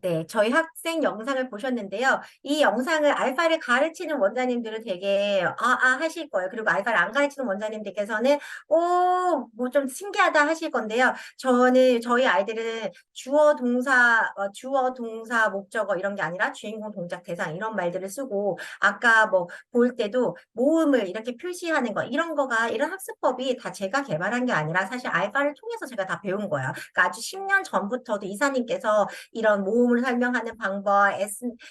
네, 저희 학생 영상을 보셨는데요. 이 영상을 알파를 가르치는 원장님들은 되게 하실 거예요. 그리고 알파를 안 가르치는 원장님들께서는 뭐 좀 신기하다 하실 건데요. 저희 아이들은 주어, 동사, 목적어 이런 게 아니라 주인공, 동작, 대상 이런 말들을 쓰고 아까 뭐 볼 때도 모음을 이렇게 표시하는 거 이런 학습법이 다 제가 개발한 게 아니라 사실 알파를 통해서 제가 다 배운 거예요. 그러니까 아주 10년 전부터도 이사님께서 이런 모음을 설명하는 방법,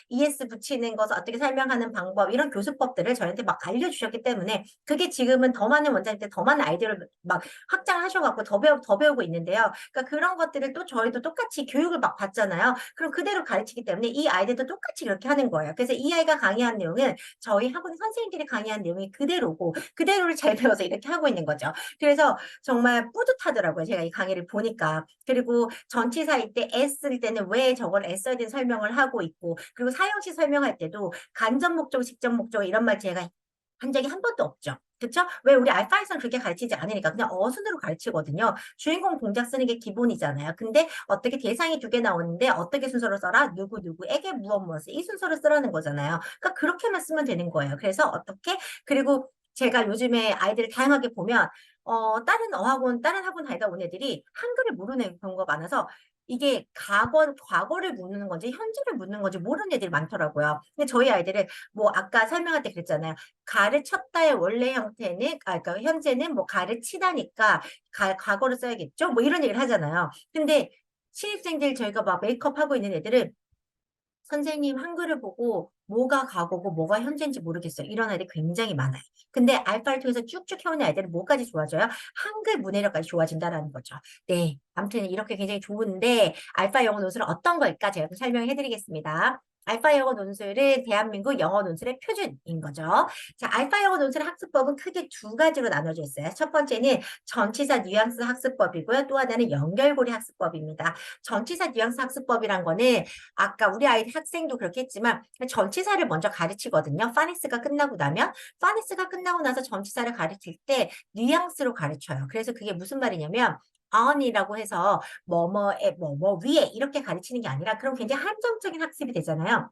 ES 붙이는 것을 어떻게 설명하는 방법, 이런 교수법들을 저희한테 막 알려주셨기 때문에 그게 지금은 더 많은 원장님들, 더 많은 아이디어를 막 확장하셔갖고 더 배우고 있는데요. 그러니까 그런 것들을 또 저희도 똑같이 교육을 막 받잖아요. 그럼 그대로 가르치기 때문에 이 아이들도 똑같이 그렇게 하는 거예요. 그래서 이 아이가 강의한 내용은 저희 학원 선생님들이 강의한 내용이 그대로고 그대로를 잘 배워서 이렇게 하고 있는 거죠. 그래서 정말 뿌듯하더라고요. 제가 이 강의를 보니까. 그리고 전치사일 때 S일 때는 왜 저걸 S어야 되는 설명을 하고 있고, 그리고 사형식 설명할 때도 간접 목적, 직접 목적 이런 말 제가 한 적이 한 번도 없죠. 그쵸? 왜 우리 알파에서는 그렇게 가르치지 않으니까 그냥 어순으로 가르치거든요. 주인공 동작 쓰는 게 기본이잖아요. 근데 어떻게 대상이 두 개 나오는데 어떻게 순서로 써라? 누구에게 무엇을 이 순서로 쓰라는 거잖아요. 그러니까 그렇게만 쓰면 되는 거예요. 그래서 어떻게 그리고 제가 요즘에 아이들을 다양하게 보면 다른 학원 다니다 온 애들이 한글을 모르는 경우가 많아서 이게 과거를 묻는 건지 현재를 묻는 건지 모르는 애들이 많더라고요. 근데 저희 아이들은 뭐 아까 설명할 때 그랬잖아요. 가르쳤다의 원래 형태는, 그러니까 현재는 뭐 가르치다니까 과거를 써야겠죠? 뭐 이런 얘기를 하잖아요. 근데 신입생들 저희가 막 메이크업 하고 있는 애들은 선생님 한글을 보고 뭐가 과거고 뭐가 현재인지 모르겠어요. 이런 아이들이 굉장히 많아요. 근데 알파를 통해서 쭉쭉 해오는 아이들은 뭐까지 좋아져요? 한글 문해력까지 좋아진다라는 거죠. 네. 아무튼 이렇게 굉장히 좋은데 알파 영어 논술은 어떤 걸까? 제가 좀 설명해 드리겠습니다. 알파 영어 논술은 대한민국 영어 논술의 표준인 거죠. 자, 알파 영어 논술의 학습법은 크게 두 가지로 나눠져 있어요. 첫 번째는 전치사 뉘앙스 학습법이고요. 또 하나는 연결고리 학습법입니다. 전치사 뉘앙스 학습법이란 거는 아까 우리 아이 학생도 그렇게 했지만 전치사를 먼저 가르치거든요. 파니스가 끝나고 나서 전치사를 가르칠 때 뉘앙스로 가르쳐요. 그래서 그게 무슨 말이냐면 on이라고 해서 뭐뭐에 뭐뭐 위에 이렇게 가르치는 게 아니라 그럼 굉장히 한정적인 학습이 되잖아요.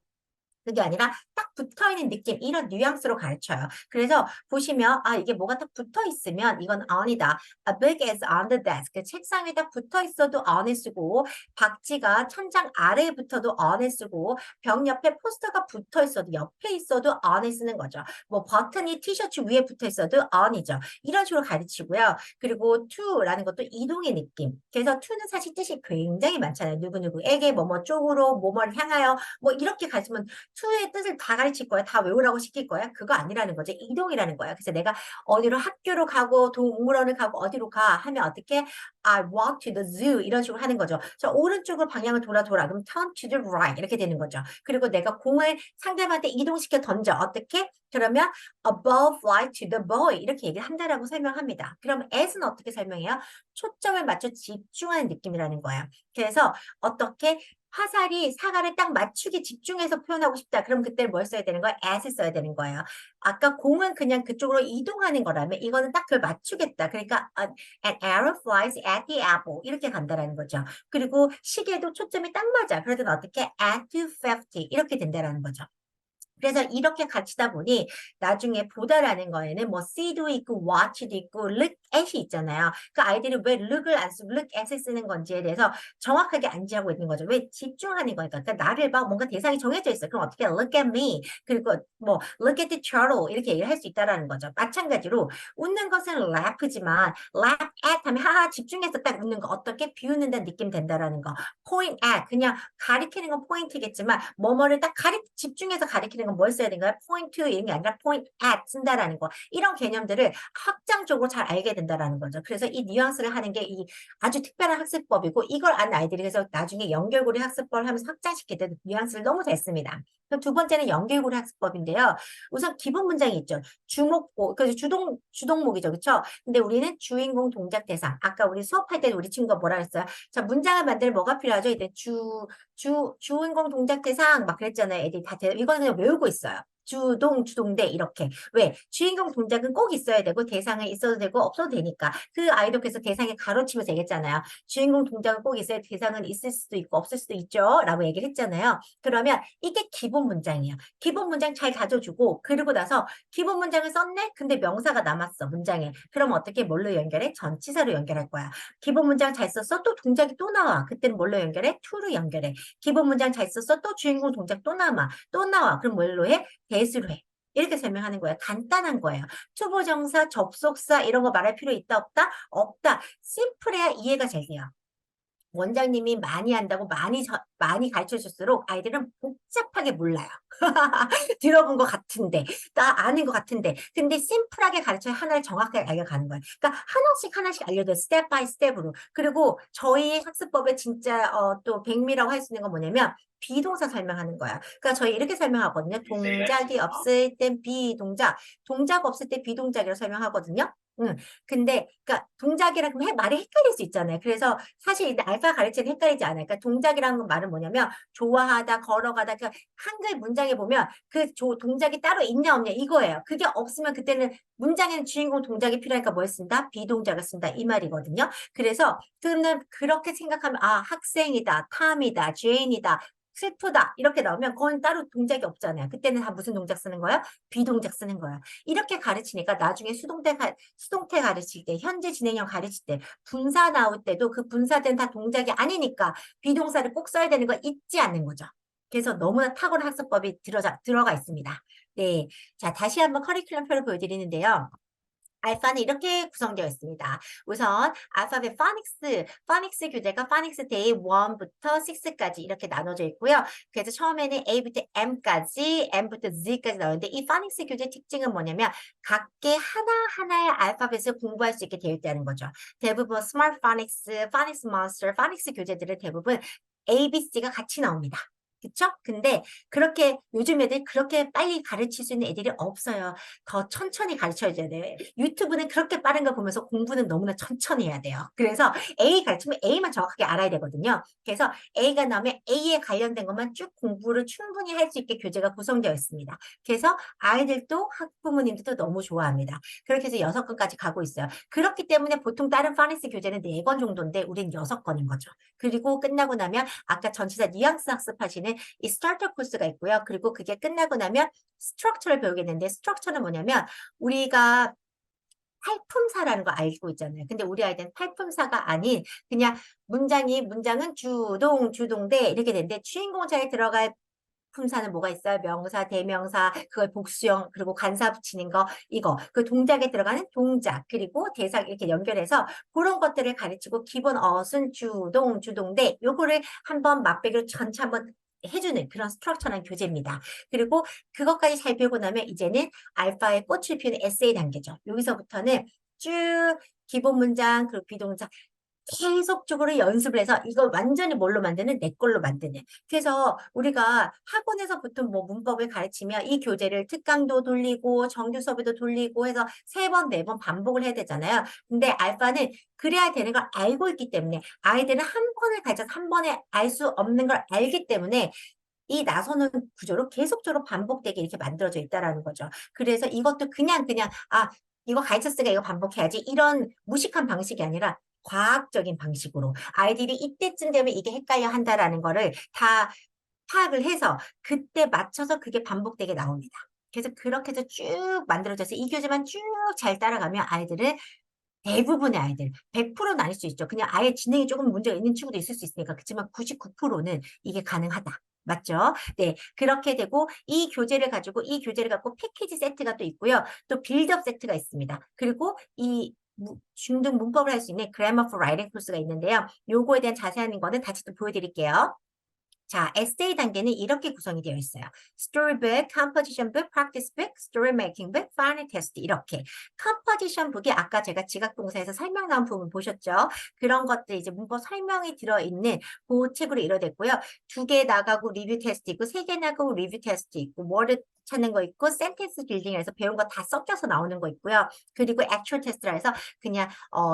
그게 아니라 딱 붙어있는 느낌, 이런 뉘앙스로 가르쳐요. 그래서 보시면, 이게 뭐가 딱 붙어 있으면 이건 on이다. A book is on the desk. 그 책상 위에 딱 붙어 있어도 on을 쓰고, 박지가 천장 아래에 붙어도 on을 쓰고, 벽 옆에 포스터가 붙어 있어도 옆에 있어도 on을 쓰는 거죠. 뭐 버튼이 티셔츠 위에 붙어 있어도 on이죠. 이런 식으로 가르치고요. 그리고 to라는 것도 이동의 느낌. 그래서 to는 사실 뜻이 굉장히 많잖아요. 누구누구에게 뭐뭐 쪽으로 뭐뭐를 향하여 뭐 이렇게 가르치면 투의 뜻을 다 가르칠 거야? 다 외우라고 시킬 거야? 그거 아니라는 거죠. 이동이라는 거야. 그래서 내가 어디로 학교로 가고 동물원을 가고 어디로 가 하면 어떻게 I walk to the zoo 이런 식으로 하는 거죠. 자, 오른쪽으로 방향을 돌아. 그럼 turn to the right 이렇게 되는 거죠. 그리고 내가 공을 상대방한테 이동시켜 던져. 어떻게? 그러면 a ball fly to the boy 이렇게 얘기를 한다라고 설명합니다. 그럼 as는 어떻게 설명해요? 초점을 맞춰 집중하는 느낌이라는 거야. 그래서 어떻게 화살이 사과를 딱 맞추게 집중해서 표현하고 싶다. 그럼 그때 뭘 써야 되는 거야? at을 써야 되는 거예요. 아까 공은 그냥 그쪽으로 이동하는 거라면 이거는 딱 그걸 맞추겠다. 그러니까 an arrow flies at the apple 이렇게 간다라는 거죠. 그리고 시계도 초점이 딱 맞아. 그러면 어떻게 at 2:50 이렇게 된다라는 거죠. 그래서 이렇게 가르치다 보니 나중에 보다라는 거에는 뭐 see도 있고 watch도 있고 look at이 있잖아요. 그 아이들이 왜 look을 안 쓰고 look at을 쓰는 건지에 대해서 정확하게 안지하고 있는 거죠. 왜 집중하는 거니까. 그러니까 나를 봐. 뭔가 대상이 정해져 있어. 그럼 어떻게 look at me. 그리고 뭐 look at the turtle 이렇게 얘기를 할 수 있다라는 거죠. 마찬가지로 웃는 것은 laugh지만 laugh at 하면 하하 집중해서 딱 웃는 거 어떻게 비웃는다는 느낌 된다라는 거. point at 그냥 가리키는 건 포인트겠지만 뭐뭐를 딱 집중해서 가리키는 건 뭘 써야 되는가요? point 이런 게 아니라 point at 쓴다라는 거. 이런 개념들을 확장적으로 잘 알게 된다라는 거죠. 그래서 이 뉘앙스를 하는 게 이 아주 특별한 학습법이고 이걸 아는 아이들이 그래서 나중에 연결고리 학습법을 하면서 확장시킬 때도 뉘앙스를 너무 잘 씁니다. 그럼 두 번째는 연결고리 학습법인데요. 우선 기본 문장이 있죠. 주목보, 그래서 주동목이죠. 그렇죠? 근데 우리는 주인공 동작 대상. 아까 우리 수업할 때 우리 친구가 뭐라 그랬어요? 자, 문장을 만들 뭐가 필요하죠? 이제 주인공 동작 대상 막 그랬잖아요. 애들이 이거는 그냥 외우고 있어요. 주동, 주동대 이렇게. 왜? 주인공 동작은 꼭 있어야 되고 대상은 있어도 되고 없어도 되니까. 그 아이도 그래서 대상에 가로치면서 얘기했잖아요. 주인공 동작은 꼭 있어야 대상은 있을 수도 있고 없을 수도 있죠. 라고 얘기를 했잖아요. 그러면 이게 기본 문장이에요. 기본 문장 잘 가져주고 그러고 나서 기본 문장을 썼네? 근데 명사가 남았어, 문장에. 그럼 어떻게 뭘로 연결해? 전치사로 연결할 거야. 기본 문장 잘 썼어? 또 동작이 또 나와. 그때는 뭘로 연결해? to로 연결해. 기본 문장 잘 썼어? 또 주인공 동작 또 남아. 또 나와. 그럼 뭘로 해? 대수로 해. 이렇게 설명하는 거예요. 간단한 거예요. 초보정사, 접속사 이런 거 말할 필요 있다 없다? 없다. 심플해야 이해가 잘 돼요. 원장님이 많이 한다고 많이 가르쳐 줄수록 아이들은 복잡하게 몰라요. 들어본 것 같은데, 나 아는 것 같은데, 근데 심플하게 가르쳐야 하나를 정확하게 알려가는 거예요. 그러니까 하나씩 알려줘요. 스텝 바이 스텝으로. 그리고 저희 학습법에 진짜 또 백미라고 할 수 있는 건 뭐냐면 비동사 설명하는 거야. 그러니까 저희 이렇게 설명하거든요. 동작이 없을 땐 비동작, 동작 없을 때 비동작이라고 설명하거든요. 근데, 그러니까 동작이랑 말이 헷갈릴 수 있잖아요. 그래서 사실 알파 가르치는 헷갈리지 않아요. 그러니까 동작이라는 말은 뭐냐면 좋아하다, 걸어가다, 그러니까 한글 문장에 보면 그 동작이 따로 있냐 없냐 이거예요. 그게 없으면 그때는 문장에는 주인공 동작이 필요하니까 뭘 쓴다? 비동작을 쓴다 이 말이거든요. 그래서 그는 그렇게 생각하면 아 학생이다, 탐이다, 죄인이다. 슬프다 이렇게 나오면 그건 따로 동작이 없잖아요. 그때는 다 무슨 동작 쓰는 거예요? 비동작 쓰는 거예요. 이렇게 가르치니까 나중에 수동태 가르칠 때, 현재 진행형 가르칠 때, 분사 나올 때도 그 분사된 다 동작이 아니니까 비동사를 꼭 써야 되는 걸 잊지 않는 거죠. 그래서 너무나 탁월한 학습법이 들어가 있습니다. 네. 자, 다시 한번 커리큘럼표를 보여드리는데요. 알파는 이렇게 구성되어 있습니다. 우선 알파벳 파닉스 교재가 파닉스 데이 1부터 6까지 이렇게 나눠져 있고요. 그래서 처음에는 A부터 M까지, M부터 Z까지 나오는데 이 파닉스 교재 특징은 뭐냐면 각계 하나하나의 알파벳을 공부할 수 있게 되어 있다는 거죠. 대부분 스마트 파닉스 몬스터, 파닉스 교재들은 대부분 ABC가 같이 나옵니다. 그쵸? 근데 그렇게 요즘 애들 그렇게 빨리 가르칠 수 있는 애들이 없어요. 더 천천히 가르쳐줘야 돼요. 유튜브는 그렇게 빠른 거 보면서 공부는 너무나 천천히 해야 돼요. 그래서 A 가르치면 A만 정확하게 알아야 되거든요. 그래서 A가 나오면 A에 관련된 것만 쭉 공부를 충분히 할 수 있게 교재가 구성되어 있습니다. 그래서 아이들도 학부모님들도 너무 좋아합니다. 그렇게 해서 6권까지 가고 있어요. 그렇기 때문에 보통 다른 파닉스 교재는 4권 정도인데 우린 6권인 거죠. 그리고 끝나고 나면 아까 전치사 뉘앙스 학습하시는 이 스타터 코스가 있고요. 그리고 그게 끝나고 나면 스트럭처를 배우겠는데 스트럭처는 뭐냐면 우리가 팔품사라는 거 알고 있잖아요. 근데 우리 아이들은 팔품사가 아닌 그냥 문장은 주동대 이렇게 되는데 주인공 자리에 들어갈 품사는 뭐가 있어요? 명사, 대명사, 그걸 복수형, 그리고 간사 붙이는 거, 이거. 그 동작에 들어가는 동작, 그리고 대상 이렇게 연결해서 그런 것들을 가르치고 기본 어순, 주동대, 요거를 한번 맛배기로 전체 한번 해주는 그런 스트럭처란 교재입니다. 그리고 그것까지 잘 배우고 나면 이제는 알파의 꽃을 피우는 에세이 단계죠. 여기서부터는 쭉 기본 문장, 그리고 비동작, 계속적으로 연습을 해서 이걸 완전히 뭘로 만드는? 내 걸로 만드는. 그래서 우리가 학원에서 보통 뭐 문법을 가르치면 이 교재를 특강도 돌리고 정규 수업에도 돌리고 해서 3번, 4번 반복을 해야 되잖아요. 근데 알파는 그래야 되는 걸 알고 있기 때문에 아이들은 한 번을 가르쳐서 한 번에 알 수 없는 걸 알기 때문에 이 나서는 구조로 계속적으로 반복되게 이렇게 만들어져 있다라는 거죠. 그래서 이것도 그냥 이거 가르쳤으니까 이거 반복해야지 이런 무식한 방식이 아니라 과학적인 방식으로 아이들이 이때쯤 되면 이게 헷갈려 한다라는 거를 다 파악을 해서 그때 맞춰서 그게 반복되게 나옵니다. 그래서 그렇게 해서 쭉 만들어져서 이 교재만 쭉 잘 따라가면 아이들은 대부분의 아이들, 100%는 아닐 수 있죠. 그냥 아예 진행이 조금 문제가 있는 친구도 있을 수 있으니까. 그렇지만 99%는 이게 가능하다. 맞죠? 네. 그렇게 되고 이 교재를 갖고 패키지 세트가 또 있고요. 또 빌드업 세트가 있습니다. 그리고 이 중등 문법을 할 수 있는 Grammar for Writing 코스가 있는데요. 요거에 대한 자세한 거는 다시 또 보여드릴게요. 자, 에세이 단계는 이렇게 구성이 되어 있어요. Storybook, Composition Book, Practice Book, Story Making Book, Final Test 이렇게. Composition Book이 아까 제가 지각동사에서 설명 나온 부분 보셨죠? 그런 것들 이제 문법 설명이 들어있는 그 책으로 이루어졌고요. 2개 나가고 리뷰 테스트 있고 3개 나가고 리뷰 테스트 있고 워드 찾는 거 있고, 센텐스 빌딩에서 배운 거 다 섞여서 나오는 거 있고요. 그리고 액츄얼 테스트라 해서 그냥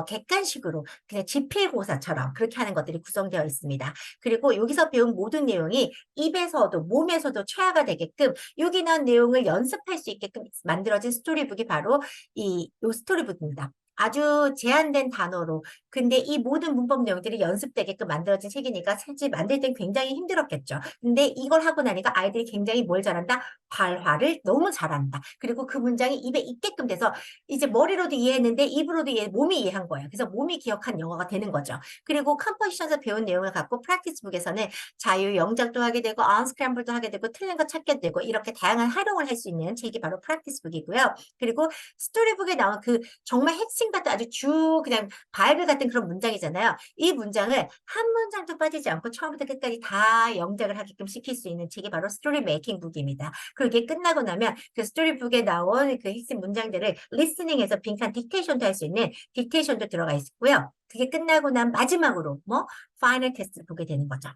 객관식으로 그냥 지필고사처럼 그렇게 하는 것들이 구성되어 있습니다. 그리고 여기서 배운 모든 내용이 입에서도 몸에서도 체화가 되게끔 여기 나온 내용을 연습할 수 있게끔 만들어진 스토리북이 바로 요 스토리북입니다. 아주 제한된 단어로 근데 이 모든 문법 내용들이 연습되게끔 만들어진 책이니까 사실 만들 땐 굉장히 힘들었겠죠. 근데 이걸 하고 나니까 아이들이 굉장히 뭘 잘한다? 발화를 너무 잘한다. 그리고 그 문장이 입에 있게끔 돼서 이제 머리로도 이해했는데 입으로도 몸이 이해한 거예요. 그래서 몸이 기억한 영어가 되는 거죠. 그리고 컴포지션에서 배운 내용을 갖고 프랙티스북에서는 자유 영작도 하게 되고 언스크램블도 하게 되고 틀린 거 찾게 되고 이렇게 다양한 활용을 할 수 있는 책이 바로 프랙티스북이고요. 그리고 스토리북에 나온 그 정말 핵심 같은 아주 그냥 바이블 같은 그런 문장이잖아요. 이 문장을 한 문장도 빠지지 않고 처음부터 끝까지 다 영작을 하게끔 시킬 수 있는 책이 바로 스토리 메이킹 북입니다. 그게 끝나고 나면 그 스토리북에 나온 그 핵심 문장들을 리스닝해서 빈칸 딕테이션도 할 수 있는 딕테이션도 들어가 있고요. 그게 끝나고 난 마지막으로 파이널 테스트를 보게 되는 거죠.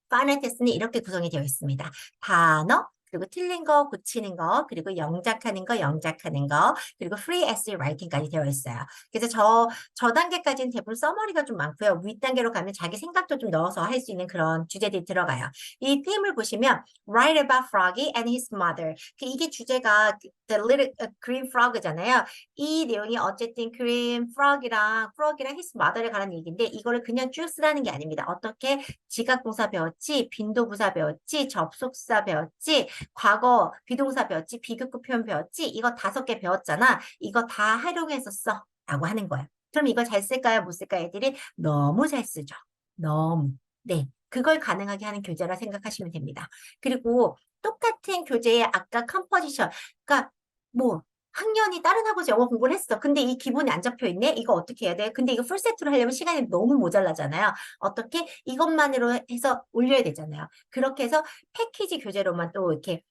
파이널 테스트는 이렇게 구성이 되어 있습니다. 단어, 그리고 틀린 거 고치는 거, 그리고 영작하는 거, 영작하는 거, 그리고 free essay writing까지 되어 있어요. 그래서 저 단계까지는 대부분 서머리가 좀 많고요. 윗단계로 가면 자기 생각도 좀 넣어서 할 수 있는 그런 주제들이 들어가요. 이 팀을 보시면 write about Froggy and his mother. 이게 주제가 the little green frog잖아요. 이 내용이 어쨌든 green frog이랑 his mother에 관한 얘기인데 이거를 그냥 쭉 쓰라는 게 아닙니다. 어떻게 지각동사 배웠지, 빈도부사 배웠지, 접속사 배웠지, 과거 비동사 배웠지, 비교급 표현 배웠지, 이거 5개 배웠잖아. 이거 다 활용해서 써. 라고 하는 거예요. 그럼 이거 잘 쓸까요? 못 쓸까요? 애들이 너무 잘 쓰죠. 너무. 네. 그걸 가능하게 하는 교재라 생각하시면 됩니다. 그리고 똑같은 교재에 아까 컴포지션. 그러니까 학년이 다른 학원에서 영어 공부를 했어. 근데 이 기본이 안 잡혀 있네? 이거 어떻게 해야 돼? 근데 이거 풀세트로 하려면 시간이 너무 모자라잖아요. 어떻게? 이것만으로 해서 올려야 되잖아요. 그렇게 해서 패키지 교재로만 또 이렇게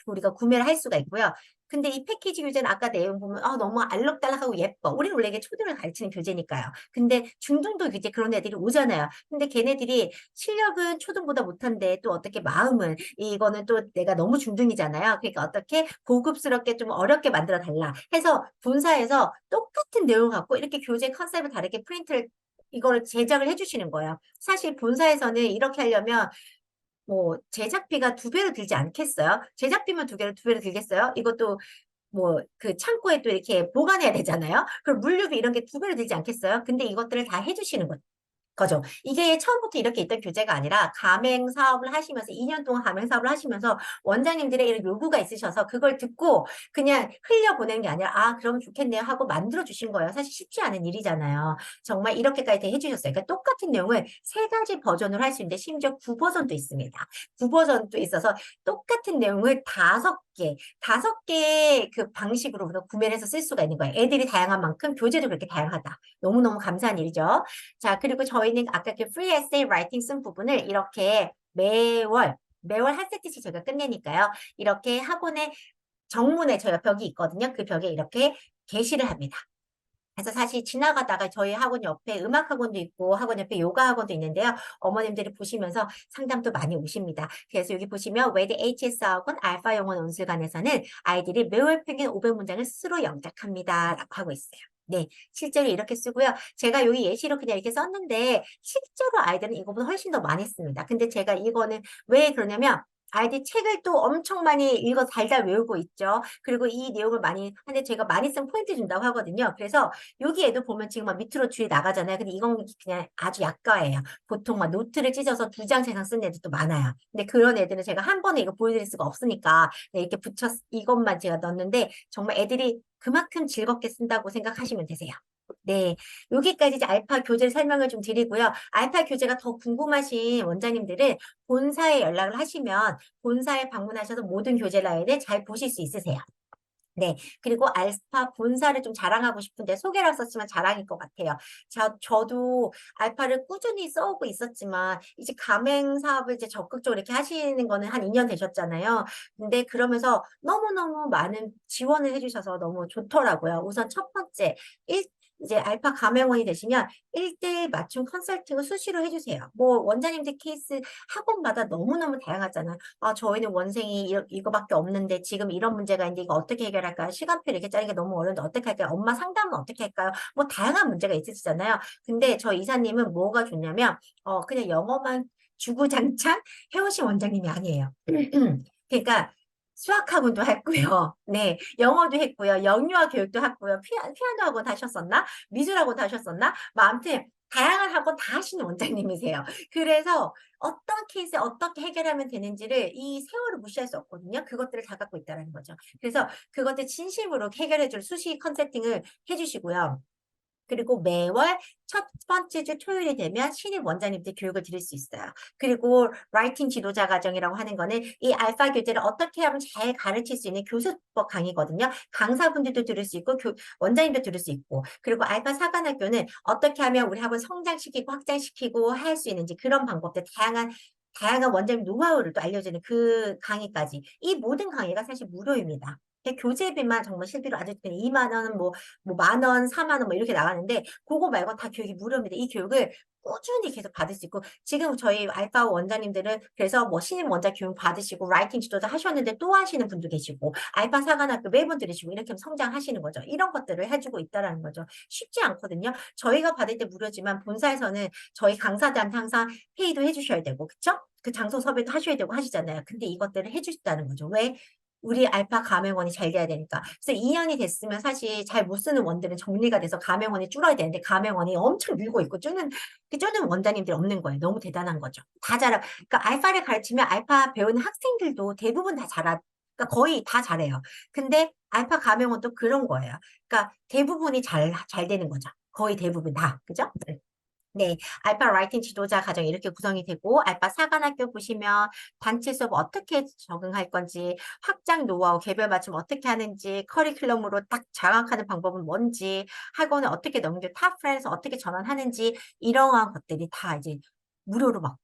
우리가 구매를 할 수가 있고요. 근데 이 패키지 교재는 아까 내용 보면 너무 알록달록하고 예뻐. 우리는 원래 이게 초등을 가르치는 교재니까요. 근데 중등도 이제 그런 애들이 오잖아요. 근데 걔네들이 실력은 초등보다 못한데 또 어떻게 마음은 이거는 또 내가 너무 중등이잖아요. 그러니까 어떻게 고급스럽게 좀 어렵게 만들어 달라 해서 본사에서 똑같은 내용을 갖고 이렇게 교재 컨셉을 다르게 프린트를 이거를 제작을 해주시는 거예요. 사실 본사에서는 이렇게 하려면 제작비가 2배로 들지 않겠어요? 제작비만 2배로 들겠어요? 이것도 그 창고에 또 이렇게 보관해야 되잖아요? 그럼 물류비 이런 게 2배로 들지 않겠어요? 근데 이것들을 다 해주시는 거죠. 이게 처음부터 이렇게 있던 교재가 아니라 가맹 사업을 하시면서 2년 동안 가맹 사업을 하시면서 원장님들의 이런 요구가 있으셔서 그걸 듣고 그냥 흘려보내는 게 아니라 그럼 좋겠네요 하고 만들어 주신 거예요. 사실 쉽지 않은 일이잖아요. 정말 이렇게까지 해주셨어요. 그러니까 똑같은 내용을 3가지 버전으로 할 수 있는데 심지어 9버전도 있습니다. 9버전도 있어서 똑같은 내용을 5개 그 방식으로 구매를 해서 쓸 수가 있는 거예요. 애들이 다양한 만큼 교재도 그렇게 다양하다. 너무너무 감사한 일이죠. 자, 그리고 저희는 아까 그 free essay writing 쓴 부분을 이렇게 매월 한 세트씩 제가 끝내니까요. 이렇게 학원에 정문에 저희가 벽이 있거든요. 그 벽에 이렇게 게시를 합니다. 그래서 사실 지나가다가 저희 학원 옆에 음악 학원도 있고 학원 옆에 요가 학원도 있는데요. 어머님들이 보시면서 상담도 많이 오십니다. 그래서 여기 보시면 웨드 HS 학원 알파 영어 논술관에서는 아이들이 매월 평균 500문장을 스스로 영작합니다. 라고 하고 있어요. 네, 실제로 이렇게 쓰고요. 제가 여기 예시로 그냥 이렇게 썼는데 실제로 아이들은 이거보다 훨씬 더 많이 씁니다. 근데 제가 이거는 왜 그러냐면 아이들이 책을 또 엄청 많이 읽어 달달 외우고 있죠. 그리고 이 내용을 많이 하는데 제가 많이 쓴 포인트 준다고 하거든요. 그래서 여기에도 보면 지금 막 밑으로 줄이 나가잖아요. 근데 이건 그냥 아주 약가예요. 보통 막 노트를 찢어서 2장, 3장 쓴 애들도 많아요. 근데 그런 애들은 제가 한 번에 이거 보여드릴 수가 없으니까 네, 이렇게 이것만 제가 넣었는데 정말 애들이 그만큼 즐겁게 쓴다고 생각하시면 되세요. 네, 여기까지 이제 알파 교재 설명을 좀 드리고요. 알파 교재가 더 궁금하신 원장님들은 본사에 연락을 하시면 본사에 방문하셔서 모든 교재 라인을 잘 보실 수 있으세요. 네. 그리고 알파 본사를 좀 자랑하고 싶은데 소개를 썼지만 자랑일 것 같아요. 저도 알파를 꾸준히 써오고 있었지만 이제 가맹 사업을 이제 적극적으로 이렇게 하시는 거는 한 2년 되셨잖아요. 근데 그러면서 너무너무 많은 지원을 해주셔서 너무 좋더라고요. 우선 첫 번째, 이제 알파 가맹원이 되시면 1대1 맞춤 컨설팅을 수시로 해주세요. 뭐 원장님들 케이스 학원마다 너무너무 다양하잖아요. 아, 저희는 원생이 이거밖에 없는데 지금 이런 문제가 있는데 이거 어떻게 해결할까요? 시간표 이렇게 짜는 게 너무 어려운데 어떻게 할까요? 엄마 상담은 어떻게 할까요? 뭐 다양한 문제가 있으시잖아요. 근데 저 이사님은 뭐가 좋냐면 그냥 영어만 주구장창 해오신 원장님이 아니에요. 그러니까 수학학원도 했고요. 네, 영어도 했고요. 영유아 교육도 했고요. 피아노 학원 하셨었나? 미술학원 하셨었나? 뭐 아무튼 다양한 학원 다 하시는 원장님이세요. 그래서 어떤 케이스에 어떻게 해결하면 되는지를 이 세월을 무시할 수 없거든요. 그것들을 다 갖고 있다는 거죠. 그래서 그것들 진심으로 해결해줄 수시 컨설팅을 해주시고요. 그리고 매월 첫 번째 주 토요일이 되면 신입 원장님들 교육을 드릴 수 있어요. 그리고 라이팅 지도자 과정이라고 하는 거는 이 알파 교재를 어떻게 하면 잘 가르칠 수 있는 교수법 강의거든요. 강사분들도 들을 수 있고 원장님도 들을 수 있고 그리고 알파 사관학교는 어떻게 하면 우리 학원 성장시키고 확장시키고 할 수 있는지 그런 방법들 다양한 원장님 노하우를 또 알려주는 그 강의까지 이 모든 강의가 사실 무료입니다. 교재비만 정말 실비로 아주 2만 원, 뭐 10,000원, 4만 원, 뭐 이렇게 나가는데, 그거 말고 다 교육이 무료입니다. 이 교육을 꾸준히 계속 받을 수 있고, 지금 저희 알파 원장님들은 그래서 뭐 신입 원장 교육 받으시고, 라이팅 지도자 하셨는데 또 하시는 분도 계시고, 알파 사관학교 매번 들으시고, 이렇게 성장하시는 거죠. 이런 것들을 해주고 있다라는 거죠. 쉽지 않거든요. 저희가 받을 때 무료지만 본사에서는 저희 강사들한테 항상 페이도 해주셔야 되고, 그쵸? 그 장소 섭외도 하셔야 되고 하시잖아요. 근데 이것들을 해주시다는 거죠. 왜? 우리 알파 가맹원이 잘 돼야 되니까. 그래서 2년이 됐으면 사실 잘 못 쓰는 원들은 정리가 돼서 가맹원이 줄어야 되는데 가맹원이 엄청 늘고 있고 그 쪼는 원장님들이 없는 거예요. 너무 대단한 거죠. 다 잘하, 그러니까 알파를 가르치면 알파 배우는 학생들도 대부분 다 그러니까 거의 다 잘해요. 근데 알파 가맹원도 그런 거예요. 그러니까 대부분이 잘 되는 거죠. 거의 대부분 다. 그죠? 네, 알파 라이팅 지도자 과정이 이렇게 구성이 되고, 알파 사관학교 보시면 단체 수업 어떻게 적응할 건지, 확장 노하우, 개별 맞춤 어떻게 하는지, 커리큘럼으로 딱 장악하는 방법은 뭔지, 학원을 어떻게 넘겨, 탑프렌에서 어떻게 전환하는지, 이러한 것들이 다 이제 무료로 막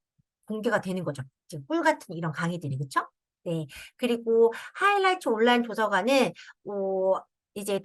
공개가 되는 거죠. 지금 꿀 같은 이런 강의들이, 그쵸? 네. 그리고 하이라이트 온라인 도서관은, 이제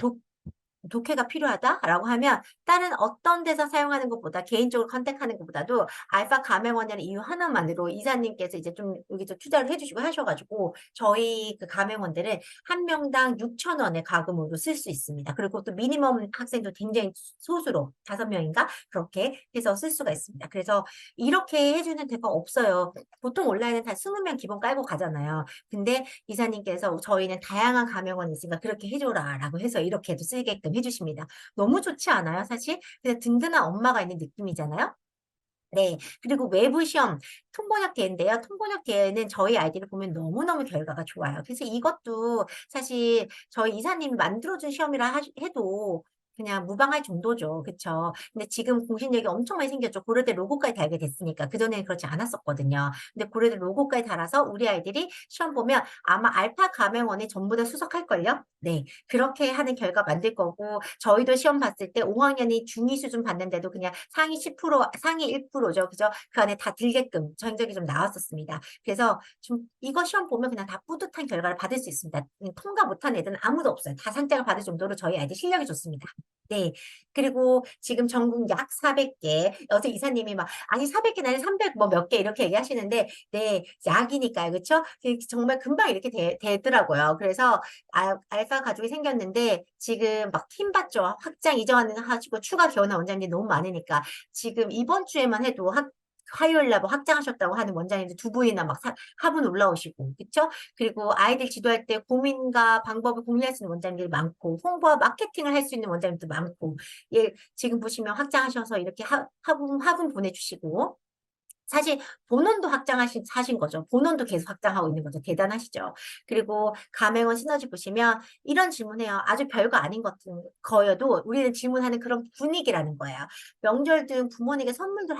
독해가 필요하다라고 하면 다른 어떤 데서 사용하는 것보다 개인적으로 컨택하는 것보다도 알파 가맹원이라는 이유 하나만으로 이사님께서 이제 좀 여기 좀 투자를 해주시고 하셔가지고 저희 그 가맹원들은 한 명당 6,000원의 가금으로 쓸 수 있습니다. 그리고 또 미니멈 학생도 굉장히 소수로 5명인가 그렇게 해서 쓸 수가 있습니다. 그래서 이렇게 해주는 데가 없어요. 보통 온라인은 다 20명 기본 깔고 가잖아요. 근데 이사님께서 저희는 다양한 가맹원이 있으니까 그렇게 해줘라라고 해서 이렇게도 쓰게끔 해주십니다. 너무 좋지 않아요, 사실? 그래서 든든한 엄마가 있는 느낌이잖아요. 네. 그리고 외부 시험, 통번역 대회인데요. 통번역 대회는 저희 아이들을 보면 너무너무 결과가 좋아요. 그래서 이것도 사실 저희 이사님이 만들어준 시험이라 해도 그냥 무방할 정도죠. 그쵸? 근데 지금 공신력이 엄청 많이 생겼죠. 고려대 로고까지 달게 됐으니까. 그전에는 그렇지 않았었거든요. 근데 고려대 로고까지 달아서 우리 아이들이 시험 보면 아마 알파 가맹원에 전부 다 수석할걸요? 네. 그렇게 하는 결과 만들 거고, 저희도 시험 봤을 때 5학년이 중위 수준 봤는데도 그냥 상위 10%, 상위 1%죠. 그죠? 그 안에 다 들게끔 성적이 좀 나왔었습니다. 그래서 좀 이거 시험 보면 그냥 다 뿌듯한 결과를 받을 수 있습니다. 통과 못한 애들은 아무도 없어요. 다 상장을 받을 정도로 저희 아이들 실력이 좋습니다. 네. 그리고 지금 전국 약 400개. 어제 이사님이 막, 아니, 400개, 아니 300, 뭐 몇 개 이렇게 얘기하시는데, 네, 약이니까요. 그쵸? 정말 금방 이렇게 되더라고요. 그래서 알파 가족이 생겼는데, 지금 막 힘 받죠. 확장 이전하는 하시고, 추가 개원한 원장님이 너무 많으니까, 지금 이번 주에만 해도 화요일 날 뭐 확장하셨다고 하는 원장님들 두 분이나 막 화분 올라오시고, 그쵸? 그리고 아이들 지도할 때 고민과 방법을 공유할 수 있는 원장님들이 많고, 홍보와 마케팅을 할 수 있는 원장님도 많고, 예, 지금 보시면 확장하셔서 이렇게 화분 보내주시고, 사실 본원도 하신 거죠. 본원도 계속 확장하고 있는 거죠. 대단하시죠. 그리고 가맹원 시너지 보시면 이런 질문해요. 아주 별거 아닌 것같은 거여도 우리는 질문하는 그런 분위기라는 거예요. 명절 등 부모님께 선물도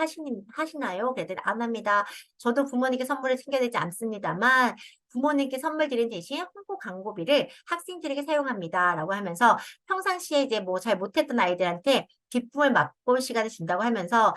하시나요? 그랬더니 안 합니다. 저도 부모님께 선물을 챙겨드리지 않습니다만 부모님께 선물 드린 대신 홍보 광고비를 학생들에게 사용합니다. 라고 하면서 평상시에 이제 뭐 잘 못했던 아이들한테 기쁨을 맛볼 시간을 준다고 하면서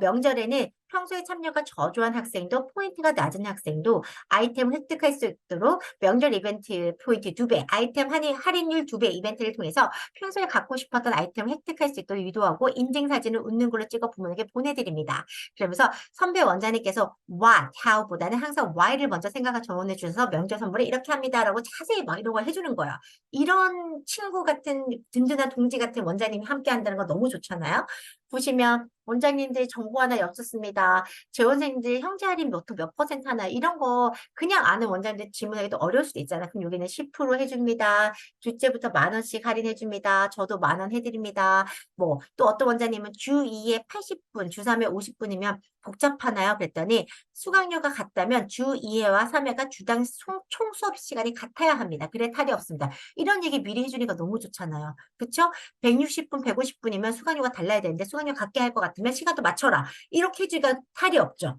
명절에는 평소에 참여가 저조한 학생도 포인트가 낮은 학생도 아이템을 획득할 수 있도록 명절 이벤트 포인트 2배, 아이템 할인율 2배 이벤트를 통해서 평소에 갖고 싶었던 아이템을 획득할 수 있도록 유도하고 인증사진을 웃는 걸로 찍어 부모에게 보내드립니다. 그러면서 선배 원장님께서 what, how보다는 항상 why를 먼저 생각하 조언해 주셔서 명절 선물을 이렇게 합니다라고 자세히 막 이런 걸 해주는 거야. 이런 친구 같은 든든한 동지 같은 원장님이 함께 한다는 거 너무 좋잖아요. 보시면 원장님들 정보 하나 였었습니다. 재원생들 형제 할인 몇 퍼센트 하나 이런 거 그냥 아는 원장님들 질문하기도 어려울 수도 있잖아. 그럼 여기는 10% 해줍니다. 둘째부터 10,000원씩 할인해줍니다. 저도 10,000원 해드립니다. 뭐 또 어떤 원장님은 주 2에 80분, 주 3회 50분이면 복잡하나요? 그랬더니 수강료가 같다면 주 2회와 3회가 주당 총 수업 시간이 같아야 합니다. 그래 탈이 없습니다. 이런 얘기 미리 해주니까 너무 좋잖아요. 그쵸? 160분, 150분이면 수강료가 달라야 되는데 수강료 같게 할 것 같으면 시간도 맞춰라. 이렇게 해주니까 탈이 없죠.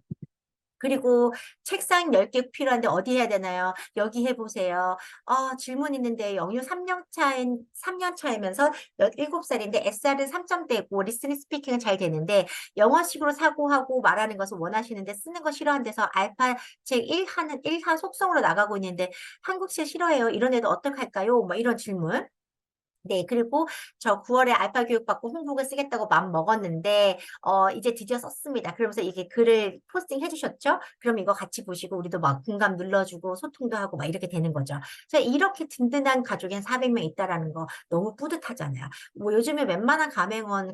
그리고 책상 10개 필요한데 어디 해야 되나요? 여기 해보세요. 질문 있는데 영유 3년 차이면서 7살인데 SR은 3점대고 리스닝 스피킹은 잘 되는데 영어식으로 사고하고 말하는 것을 원하시는데 쓰는 거 싫어한대서 알파 책 1하 속성으로 나가고 있는데 한국식 싫어해요. 이런 애도 어떡할까요? 뭐 이런 질문. 네, 그리고 저 9월에 알파 교육 받고 홍보글 쓰겠다고 마음 먹었는데, 이제 드디어 썼습니다. 그러면서 이게 글을 포스팅 해주셨죠? 그럼 이거 같이 보시고 우리도 막 공감 눌러주고 소통도 하고 막 이렇게 되는 거죠. 그래서 이렇게 든든한 가족이 한 400명 있다라는 거 너무 뿌듯하잖아요. 뭐 요즘에 웬만한 가맹원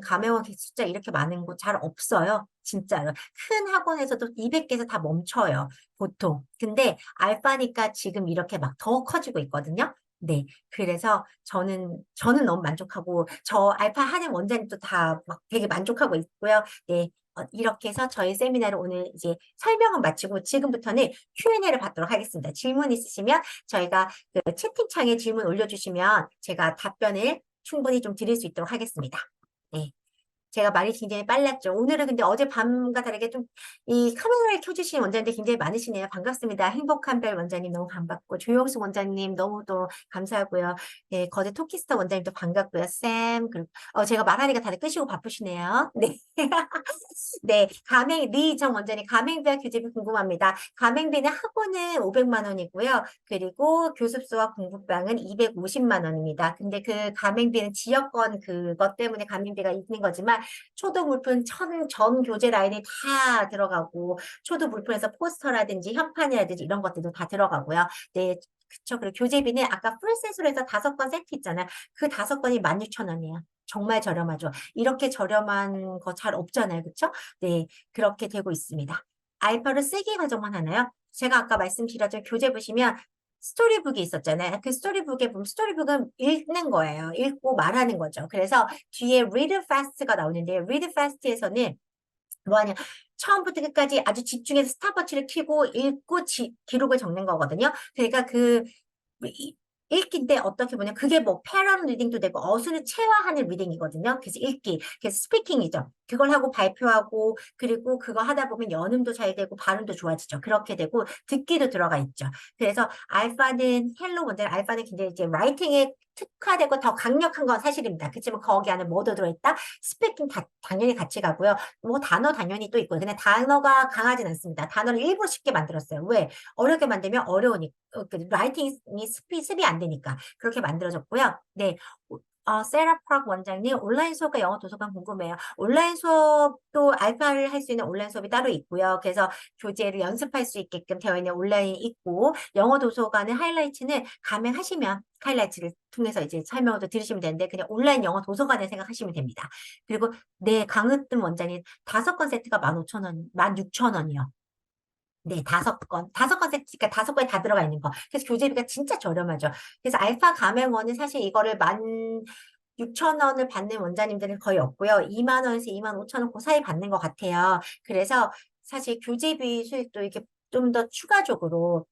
숫자 이렇게 많은 곳 잘 없어요. 진짜로. 큰 학원에서도 200개에서 다 멈춰요. 보통. 근데 알파니까 지금 이렇게 막 더 커지고 있거든요. 네. 그래서 저는 너무 만족하고, 저 알파 하는 원장님도 다 막 되게 만족하고 있고요. 네. 이렇게 해서 저희 세미나를 오늘 이제 설명은 마치고 지금부터는 Q&A를 받도록 하겠습니다. 질문 있으시면 저희가 그 채팅창에 질문 올려주시면 제가 답변을 충분히 좀 드릴 수 있도록 하겠습니다. 네. 제가 말이 굉장히 빨랐죠. 오늘은 근데 어젯밤과 다르게 좀 이 카메라를 켜주신 원장님들 굉장히 많으시네요. 반갑습니다. 행복한 별 원장님 너무 반갑고 조영수 원장님 너무 또 감사하고요. 네, 거제 토키스타 원장님도 반갑고요. 쌤, 그리고 제가 말하니까 다들 끄시고 바쁘시네요. 네. 네, 리정 원장님, 가맹비와 교재비 궁금합니다. 가맹비는 학원은 500만 원이고요. 그리고 교습소와 공부방은 250만 원입니다. 근데 그 가맹비는 지역권 그것 때문에 가맹비가 있는 거지만 초도 물품 전 교재 라인이 다 들어가고 초도 물품에서 포스터라든지 현판이라든지 이런 것들도 다 들어가고요. 네, 그쵸. 그리고 교재비는 아까 풀셋으로 해서 5권 세트 있잖아요. 그 5권이 16,000원이에요. 정말 저렴하죠. 이렇게 저렴한 거 잘 없잖아요. 그쵸? 네, 그렇게 되고 있습니다. 알파로 쓰기 과정만 하나요? 제가 아까 말씀드렸던 교재 보시면 스토리북이 있었잖아요. 그 스토리북에 보면 스토리북은 읽는 거예요. 읽고 말하는 거죠. 그래서 뒤에 read fast가 나오는데 read fast에서는 뭐하냐 처음부터 끝까지 아주 집중해서 스탑워치를 켜고 읽고 기록을 적는 거거든요. 그러니까 읽기인데 어떻게 보면 그게 뭐 패런 리딩도 되고 어순을 체화하는 리딩이거든요. 그래서 읽기, 그래서 스피킹이죠. 그걸 하고 발표하고 그리고 그거 하다 보면 연음도 잘 되고 발음도 좋아지죠. 그렇게 되고 듣기도 들어가 있죠. 그래서 알파는 헬로 모델 알파는 굉장히 이제 라이팅에 특화되고 더 강력한 건 사실입니다. 그렇지만 거기 안에 뭐도 들어있다? 스피킹 당연히 같이 가고요. 뭐 단어 당연히 또 있고요. 근데 단어가 강하진 않습니다. 단어를 일부러 쉽게 만들었어요. 왜? 어렵게 만들면 어려우니까. 라이팅이 습이 안 되니까 그렇게 만들어졌고요. 네. 세라 프락 원장님, 온라인 수업과 영어 도서관 궁금해요. 온라인 수업도 알파를 할 수 있는 온라인 수업이 따로 있고요. 그래서 교재를 연습할 수 있게끔 되어 있는 온라인이 있고, 영어 도서관의 하이라이트는 가맹하시면 하이라이트를 통해서 이제 설명을 또 들으시면 되는데, 그냥 온라인 영어 도서관에 생각하시면 됩니다. 그리고 네, 강으뜸 원장님, 5권 세트가 15,000원, 16,000원이요. 네, 5권. 5권 세트니까 5권에 다 들어가 있는 거. 그래서 교재비가 진짜 저렴하죠. 그래서 알파 가맹원은 사실 이거를 16,000원을 받는 원장님들은 거의 없고요. 2만 원에서 2만 5천 원 그 사이 받는 것 같아요. 그래서 사실 교재비 수익도 이렇게 좀 더 추가적으로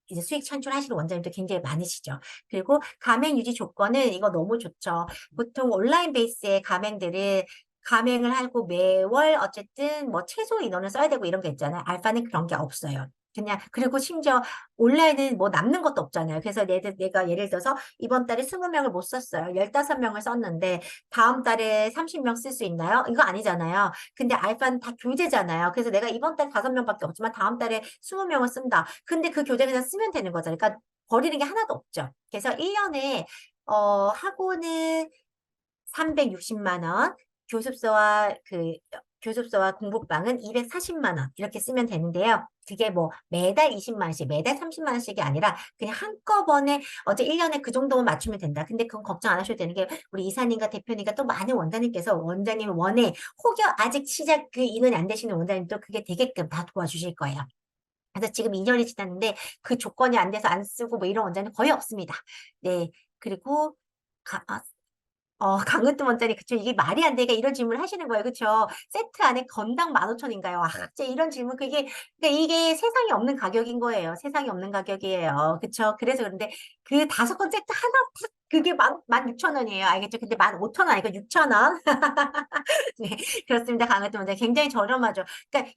이제 수익 창출하시는 원장님도 굉장히 많으시죠. 그리고 가맹 유지 조건은 이거 너무 좋죠. 보통 온라인 베이스의 가맹들은 가맹을 하고 매월 어쨌든 뭐 최소 인원을 써야 되고 이런 게 있잖아요. 알파는 그런 게 없어요. 그냥, 그리고 심지어 온라인은 뭐 남는 것도 없잖아요. 그래서 내가 예를 들어서 이번 달에 20명을 못 썼어요. 15명을 썼는데 다음 달에 30명 쓸 수 있나요? 이거 아니잖아요. 근데 알바는 다 교재잖아요. 그래서 내가 이번 달에 5명밖에 없지만 다음 달에 20명을 쓴다. 근데 그 교재 그냥 쓰면 되는 거잖아요. 그러니까 버리는 게 하나도 없죠. 그래서 1년에, 학원은 360만 원, 교습소와 교습소와 공부방은 240만 원 이렇게 쓰면 되는데요. 그게 뭐 매달 20만 원씩, 매달 30만 원씩이 아니라 그냥 한꺼번에 어제 1년에 그 정도만 맞추면 된다. 근데 그건 걱정 안 하셔도 되는 게 우리 이사님과 대표님과 또 많은 원장님께서 원장님 원에 혹여 아직 시작 그 인원이 안 되시는 원장님도 그게 되게끔 다 도와주실 거예요. 그래서 지금 2년이 지났는데 그 조건이 안 돼서 안 쓰고 뭐 이런 원장님 거의 없습니다. 네. 그리고 강은도 원장님, 그쵸. 이게 말이 안 되게 이런 질문을 하시는 거예요. 그쵸. 세트 안에 건당 15,000원인가요? 아, 진짜 이런 질문, 그러니까 이게 세상에 없는 가격인 거예요. 세상에 없는 가격이에요. 그쵸. 그래서 그런데 그 5건 세트 하나 딱 그게 16,000원이에요. 알겠죠? 근데 15,000원 아니고 6,000원. 네, 그렇습니다. 강은도 원장님. 굉장히 저렴하죠. 그러니까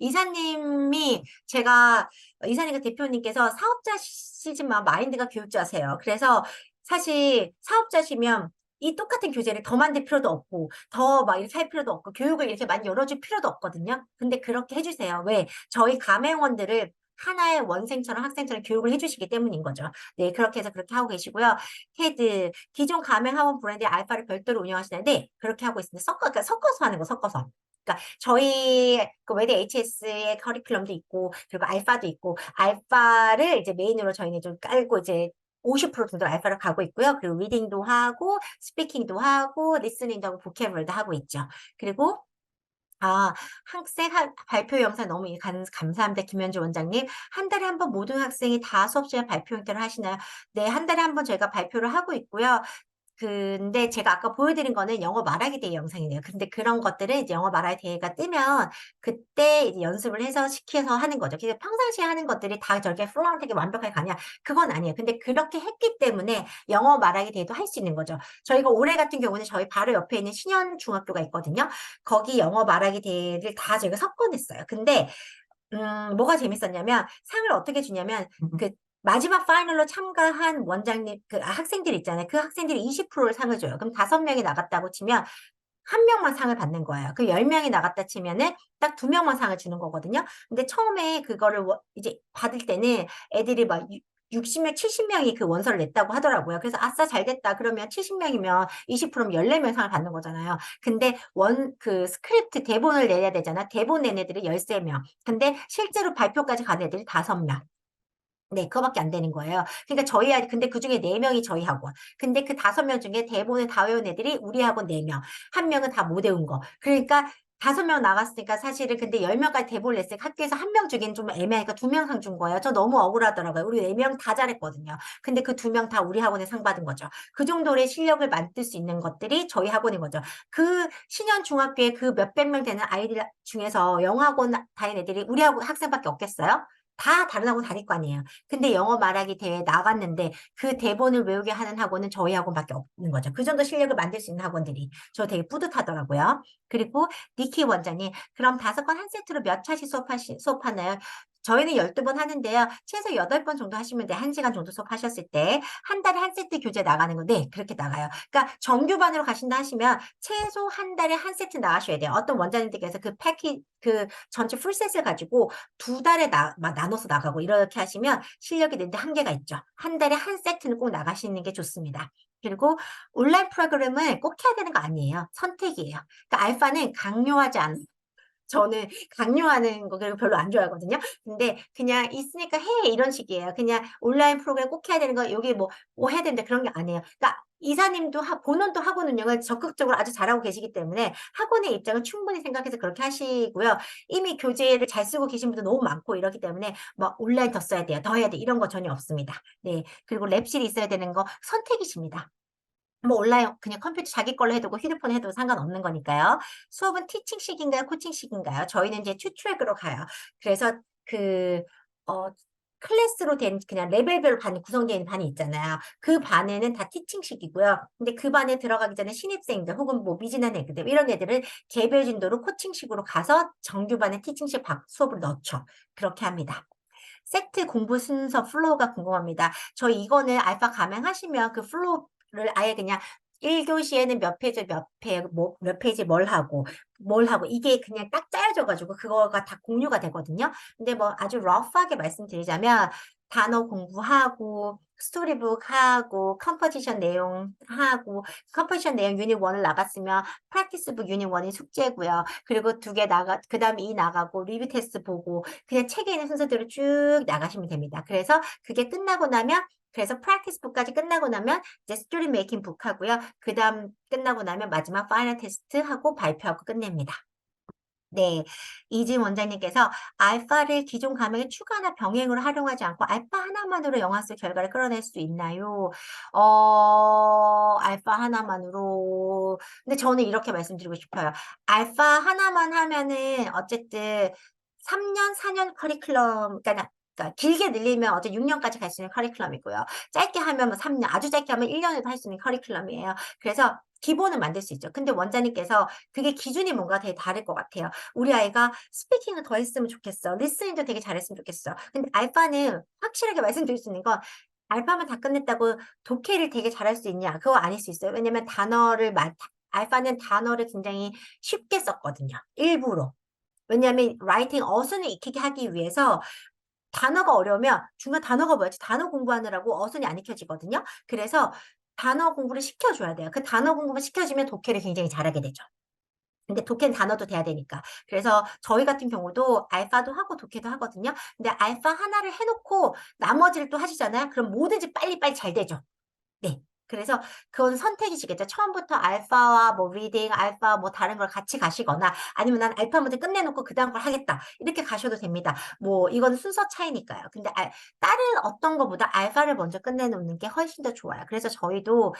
이사님과 대표님께서 사업자시지만 마인드가 교육자세요. 그래서 사실 사업자시면 이 똑같은 교재를 더 만들 필요도 없고, 더 막 이렇게 할 필요도 없고, 교육을 이렇게 많이 열어줄 필요도 없거든요. 근데 그렇게 해주세요. 왜? 저희 가맹원들을 하나의 원생처럼 학생처럼 교육을 해주시기 때문인 거죠. 네, 그렇게 해서 그렇게 하고 계시고요. 테드, 기존 가맹학원 브랜드 알파를 별도로 운영하시는데, 그렇게 하고 있습니다. 그러니까 섞어서 하는 거, 섞어서. 그러니까 저희 그 외대 HS의 커리큘럼도 있고, 그리고 알파도 있고, 알파를 이제 메인으로 저희는 좀 깔고 이제 50% 정도 알파를 가고 있고요. 그리고 리딩도 하고, 스피킹도 하고, 리스닝도 하고, 보캐블러도 하고 있죠. 그리고 학생 발표 영상 너무 감사합니다. 김현주 원장님. 한 달에 한 번 모든 학생이 다 수업 시간 발표 형태를 하시나요? 네, 한 달에 한 번 저희가 발표를 하고 있고요. 근데 제가 아까 보여드린 거는 영어 말하기 대회 영상이네요. 근데 그런 것들은 이제 영어 말하기 대회가 뜨면 그때 이제 연습을 해서 시켜서 하는 거죠. 그래서 평상시에 하는 것들이 다 저렇게 플루언트하게 완벽하게 가냐? 그건 아니에요. 근데 그렇게 했기 때문에 영어 말하기 대회도 할 수 있는 거죠. 저희가 올해 같은 경우는 저희 바로 옆에 있는 신현 중학교가 있거든요. 거기 영어 말하기 대회를 다 저희가 섞어냈어요. 근데 뭐가 재밌었냐면 상을 어떻게 주냐면 그 마지막 파이널로 참가한 학생들 있잖아요. 그 학생들이 20%를 상을 줘요. 그럼 5명이 나갔다고 치면 한 명만 상을 받는 거예요. 그 10명이 나갔다 치면은 딱 2명만 상을 주는 거거든요. 근데 처음에 그거를 이제 받을 때는 애들이 막 60명, 70명이 그 원서를 냈다고 하더라고요. 그래서 아싸 잘 됐다. 그러면 70명이면 20%면 14명 상을 받는 거잖아요. 근데 그 스크립트 대본을 내야 되잖아. 대본 낸 애들이 13명. 근데 실제로 발표까지 간 애들이 5명. 네, 그거밖에 안 되는 거예요. 그러니까 근데 그 중에 4명이 저희 학원. 근데 그 5명 중에 대본을 다 외운 애들이 우리 학원 4명. 1명은 다 못 외운 거. 그러니까 5명 나갔으니까 사실은 근데 10명까지 대본을 냈으니까 학교에서 1명 주기는 좀 애매하니까 2명 상 준 거예요. 저 너무 억울하더라고요. 우리 4명 다 잘했거든요. 근데 그 2명 다 우리 학원에 상 받은 거죠. 그 정도의 실력을 만들 수 있는 것들이 저희 학원인 거죠. 그 신현 중학교에 그 몇백 명 되는 아이들 중에서 영어학원 다닌 애들이 우리 학원 학생밖에 없겠어요? 다 다른 학원 다닐 거 아니에요. 근데 영어 말하기 대회에 나갔는데 그 대본을 외우게 하는 학원은 저희 학원밖에 없는 거죠. 그 정도 실력을 만들 수 있는 학원들이 저 되게 뿌듯하더라고요. 그리고 니키 원장님, 그럼 5건 한 세트로 몇 차씩 수업하나요? 저희는 12번 하는데요. 최소 8번 정도 하시면 돼. 1시간 정도 수업하셨을 때. 한 달에 한 세트 교재 나가는 거. 네, 그렇게 나가요. 그러니까 정규반으로 가신다 하시면 최소 한 달에 한 세트 나가셔야 돼요. 어떤 원장님들께서 그 전체 풀셋을 가지고 2달에 나눠서 나가고 이렇게 하시면 실력이 되는데 한계가 있죠. 한 달에 한 세트는 꼭 나가시는 게 좋습니다. 그리고 온라인 프로그램을 꼭 해야 되는 거 아니에요. 선택이에요. 그러니까 알파는 강요하지 않아요. 저는 강요하는 거 그리고 별로 안 좋아하거든요. 근데 그냥 있으니까 해 이런 식이에요. 그냥 온라인 프로그램 꼭 해야 되는 거 여기 뭐 해야 된다 그런 게 아니에요. 그러니까 이사님도 본원도 학원 운영을 적극적으로 아주 잘하고 계시기 때문에 학원의 입장을 충분히 생각해서 그렇게 하시고요. 이미 교재를 잘 쓰고 계신 분도 너무 많고 이러기 때문에 뭐 온라인 더 써야 돼요. 더 해야 돼. 이런 거 전혀 없습니다. 네. 그리고 랩실이 있어야 되는 거 선택이십니다. 뭐 온라인 그냥 컴퓨터 자기 걸로 해두고 휴대폰 해도 상관없는 거니까요. 수업은 티칭식인가요? 코칭식인가요? 저희는 이제 투트랙으로 가요. 그래서 어, 클래스로 된 그냥 레벨별로 반이 구성되어 있는 반이 있잖아요. 그 반에는 다 티칭식이고요. 근데 그 반에 들어가기 전에 신입생들 혹은 뭐 미진한 애들 이런 애들은 개별 진도로 코칭식으로 가서 정규반에 티칭식 수업을 넣죠. 그렇게 합니다. 세트 공부 순서 플로우가 궁금합니다. 저 이거는 알파 감행하시면 그 플로우를 아예 그냥 1교시에는 몇 페이지 몇 페이지 뭘 하고 이게 그냥 딱 짜여져 가지고 그거가 다 공유가 되거든요. 근데 뭐 아주 러프하게 말씀드리자면 단어 공부하고 스토리북 하고 컴포지션 내용 하고 컴포지션 내용 유닛 1을 나갔으면 프랙티스북 유닛 1이 숙제고요. 그리고 2개 그다음에 2 나가고 리뷰 테스트 보고 그냥 책에 있는 순서대로 쭉 나가시면 됩니다. 그래서 그게 끝나고 나면 그래서 프랙티스 북까지 끝나고 나면 이제 스토리 메이킹 북 하고요. 그다음 끝나고 나면 마지막 파이널 테스트 하고 발표하고 끝냅니다. 네. 이진 원장님께서 알파를 기존 과목에 추가나 병행으로 활용하지 않고 알파 하나만으로 영화 속 결과를 끌어낼 수 있나요? 알파 하나만으로. 근데 저는 이렇게 말씀드리고 싶어요. 알파 하나만 하면은 어쨌든 3년, 4년 커리큘럼, 그러니까 길게 늘리면 어제 6년까지 갈 수 있는 커리큘럼이고요. 짧게 하면 뭐 3년, 아주 짧게 하면 1년에도 할 수 있는 커리큘럼이에요. 그래서 기본은 만들 수 있죠. 근데 원장님께서 그게 기준이 뭔가 되게 다를 것 같아요. 우리 아이가 스피킹을 더 했으면 좋겠어. 리스닝도 되게 잘했으면 좋겠어. 근데 알파는 확실하게 말씀드릴 수 있는 건 알파만 다 끝냈다고 독해를 되게 잘할 수 있냐? 그거 아닐 수 있어요. 왜냐면 알파는 단어를 굉장히 쉽게 썼거든요. 일부러. 왜냐하면 라이팅 어순을 익히게 하기 위해서 단어가 어려우면 중간 단어가 뭐였지? 단어 공부하느라고 어순이 안 익혀지거든요. 그래서 단어 공부를 시켜줘야 돼요. 그 단어 공부만 시켜주면 독해를 굉장히 잘하게 되죠. 근데 독해는 단어도 돼야 되니까. 그래서 저희 같은 경우도 알파도 하고 독해도 하거든요. 근데 알파 하나를 해 놓고 나머지를 또 하시잖아요. 그럼 뭐든지 빨리빨리 잘 되죠. 네. 그래서 그건 선택이시겠죠. 처음부터 알파와 뭐 리딩, 알파 뭐 다른 걸 같이 가시거나 아니면 '난 알파 먼저 끝내 놓고 그다음 걸 하겠다.' 이렇게 가셔도 됩니다. 뭐 이건 순서 차이니까요. 근데 다른 어떤 거보다 알파를 먼저 끝내 놓는 게 훨씬 더 좋아요. 그래서 저희도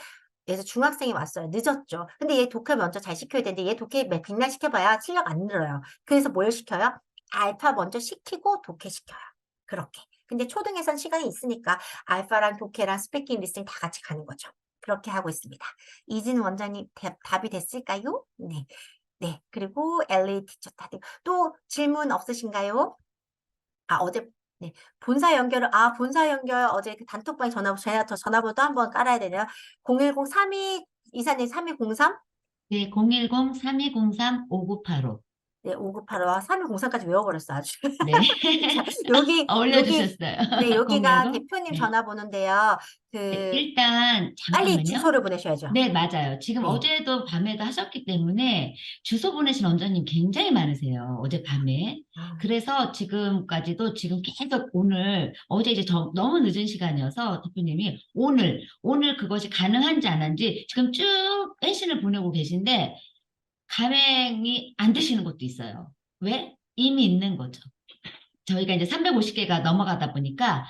그래서 중학생이 왔어요. 늦었죠. 근데 얘 독해 먼저 잘 시켜야 되는데 얘 독해 백날 시켜봐야 실력 안 늘어요. 그래서 뭘 시켜요? 알파 먼저 시키고 독해 시켜요. 그렇게. 근데 초등에선 시간이 있으니까 알파랑 독해랑 스피킹, 리스닝 다 같이 가는 거죠. 그렇게 하고 있습니다. 이진 원장님 답이 됐을까요? 네. 네. 그리고 엘리 티처 다들 또 질문 없으신가요? 어제 네. 본사 연결 어제 그 단톡방에 제가 저 전화번호도 한번 깔아야 되네요. 010-32 이사님 3203? 네, 010-3203-5985. 네, 5985. 3203까지 외워버렸어 아주. 네. 자, 여기 올려주셨어요. 네, 여기가 010. 대표님 네. 전화번호인데요. 네, 그 일단 빨리 잠깐만요. 주소를 보내셔야죠. 네, 맞아요. 지금 네. 어제도 밤에도 하셨기 때문에 주소 보내신 원장님 굉장히 많으세요. 어젯밤에. 아. 그래서 지금까지도 지금 계속 오늘, 어제 이제 너무 늦은 시간이어서 대표님이 오늘 그것이 가능한지 안 한지 지금 쭉 회신을 보내고 계신데 가맹이 안 되시는 것도 있어요. 왜? 이미 있는 거죠. 저희가 이제 350개가 넘어가다 보니까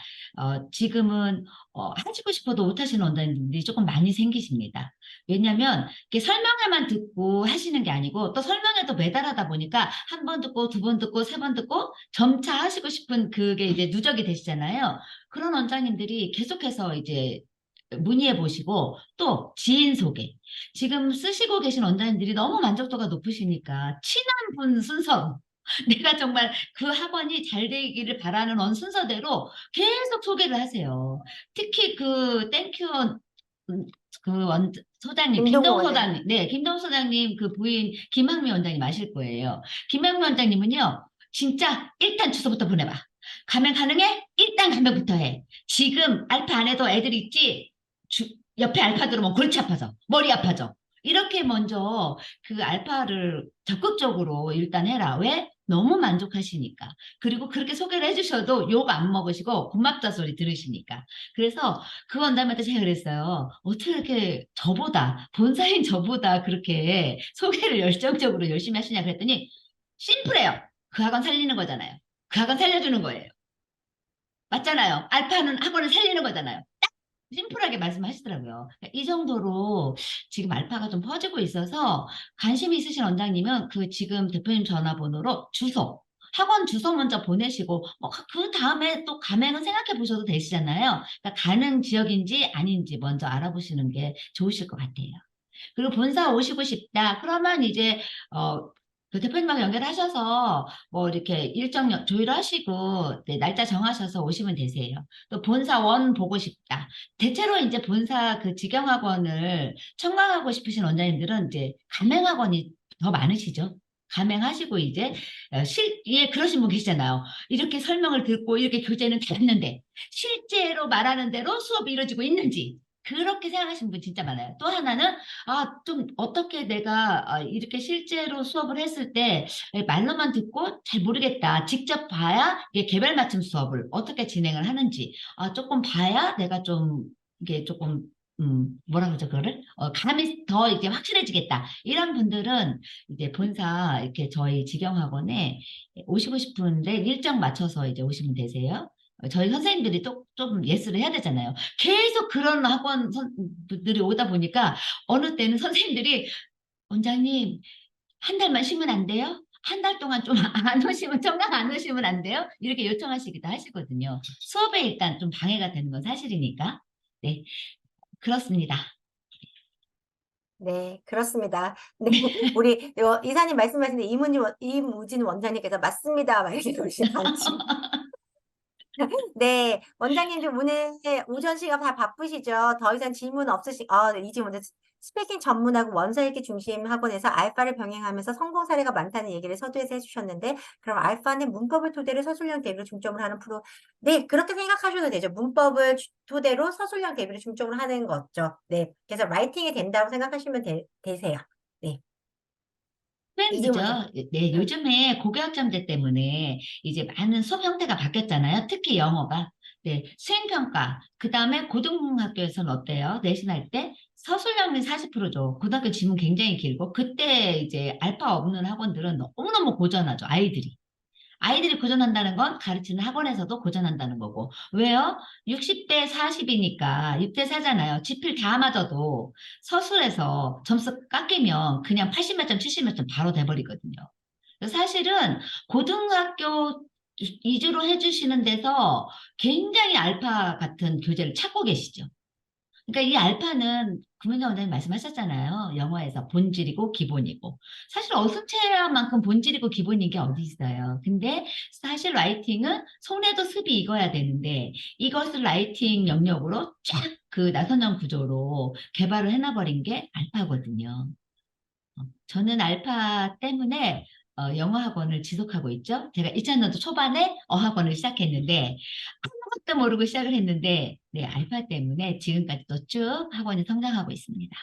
지금은 하시고 싶어도 못 하시는 원장님들이 조금 많이 생기십니다. 왜냐하면 이렇게 설명회만 듣고 하시는 게 아니고 또 설명회도 매달하다 보니까 한 번 듣고 두 번 듣고 세 번 듣고 점차 하시고 싶은 그게 이제 누적이 되시잖아요. 그런 원장님들이 계속해서 이제 문의해 보시고 또 지인 소개. 지금 쓰시고 계신 원장님들이 너무 만족도가 높으시니까 친한 분 순서 내가 정말 그 학원이 잘 되기를 바라는 원 순서대로 계속 소개를 하세요. 특히 그 땡큐 소장님, 김동국 김동우 원장님. 소장님, 네, 김동우 소장님 그 부인 김학미 원장님 아실 거예요. 김학미 원장님은요, 진짜 일단 주소부터 보내봐. 가면 가능해? 일단 가면부터 해. 지금 알파 안 해도 애들 있지? 옆에 알파 들어오면 골치 아파져. 머리 아파져. 이렇게 먼저 그 알파를 적극적으로 일단 해라. 왜? 너무 만족하시니까. 그리고 그렇게 소개를 해주셔도 욕 안 먹으시고 고맙다 소리 들으시니까. 그래서 그 원장님한테 제가 그랬어요. 어떻게 이렇게 본사인 저보다 그렇게 소개를 열정적으로 열심히 하시냐 그랬더니 심플해요. 그 학원 살리는 거잖아요. 그 학원 살려주는 거예요. 맞잖아요. 알파는 학원을 살리는 거잖아요. 심플하게 말씀하시더라고요. 이 정도로 지금 알파가 좀 퍼지고 있어서 관심이 있으신 원장님은 그 지금 대표님 전화번호로 학원 주소 먼저 보내시고 그 다음에 또 가맹은 생각해 보셔도 되시잖아요. 그러니까 가는 지역인지 아닌지 먼저 알아보시는 게 좋으실 것 같아요. 그리고 본사 오시고 싶다. 그러면 이제 어 그 대표님하고 연결하셔서 뭐 이렇게 일정 조율하시고 네, 날짜 정하셔서 오시면 되세요. 또 본사 원 보고 싶다. 대체로 이제 본사 그 직영학원을 청강하고 싶으신 원장님들은 이제 가맹학원이 더 많으시죠. 가맹하시고 이제 예, 그러신 분 계시잖아요. 이렇게 설명을 듣고 이렇게 교재는 다 했는데 실제로 말하는 대로 수업이 이루어지고 있는지 그렇게 생각하시는 분 진짜 많아요. 또 하나는 좀 어떻게 내가 이렇게 실제로 수업을 했을 때 말로만 듣고 잘 모르겠다. 직접 봐야 이게 개별 맞춤 수업을 어떻게 진행을 하는지 조금 봐야 내가 좀 이게 조금 뭐라 그러죠, 그거를? 감이 더 이제 확실해지겠다. 이런 분들은 이제 본사 이렇게 저희 직영학원에 오시고 싶은데 일정 맞춰서 이제 오시면 되세요. 저희 선생님들이 또 좀 예스를 해야 되잖아요. 계속 그런 학원 분들이 오다 보니까 어느 때는 선생님들이 원장님 한 달만 쉬면 안 돼요? 한 달 동안 좀 안 오시면 정말 안 오시면 안 돼요? 이렇게 요청하시기도 하시거든요. 수업에 일단 좀 방해가 되는 건 사실이니까. 네, 그렇습니다. 네, 그렇습니다. 네, 우리 이사님 말씀하신데 이무진 원장님께서 맞습니다. 막 이렇게 그러시던지. 네, 원장님들 오늘 오전 시간 다 바쁘시죠? 더 이상 질문 네, 이 질문 스피킹 전문하고 원서읽기 중심 학원에서 알파를 병행하면서 성공 사례가 많다는 얘기를 서두에서 해주셨는데, 그럼 알파는 문법을 토대로 서술형 대비를 중점으로 하는 프로, 네, 그렇게 생각하셔도 되죠. 문법을 토대로 서술형 대비를 중점으로 하는 거죠. 네, 그래서 라이팅이 된다고 생각하시면 되세요. 네, 이 트렌드죠. 질문은. 네, 음. 요즘에 고교학점제 때문에 이제 많은 수업 형태가 바뀌었잖아요. 특히 영어가. 네, 수행평가. 그 다음에 고등학교에서는 어때요? 내신할 때 서술형이 40%죠. 고등학교 지문 굉장히 길고, 그때 이제 알파 없는 학원들은 너무너무 고전하죠. 아이들이 고전한다는 건 가르치는 학원에서도 고전한다는 거고. 왜요? 60대 40이니까 6대 4잖아요. 지필 다 맞아도 서술에서 점수 깎이면 그냥 80몇 점, 70몇 점 바로 돼버리거든요. 그래서 사실은 고등학교 위주로 해주시는 데서 굉장히 알파 같은 교재를 찾고 계시죠. 그러니까 이 알파는 구민정 원장님 말씀하셨잖아요. 영어에서 본질이고 기본이고. 사실 어순체만큼 본질이고 기본인 게 어디 있어요. 근데 사실 라이팅은 손에도 습이 익어야 되는데 이것을 라이팅 영역으로 쫙 그 나선형 구조로 개발을 해놔버린 게 알파거든요. 저는 알파 때문에 영어 학원을 지속하고 있죠. 제가 2000년도 초반에 어학원을 시작했는데 아무것도 모르고 시작을 했는데 네, 알파 때문에 지금까지도 쭉 학원이 성장하고 있습니다.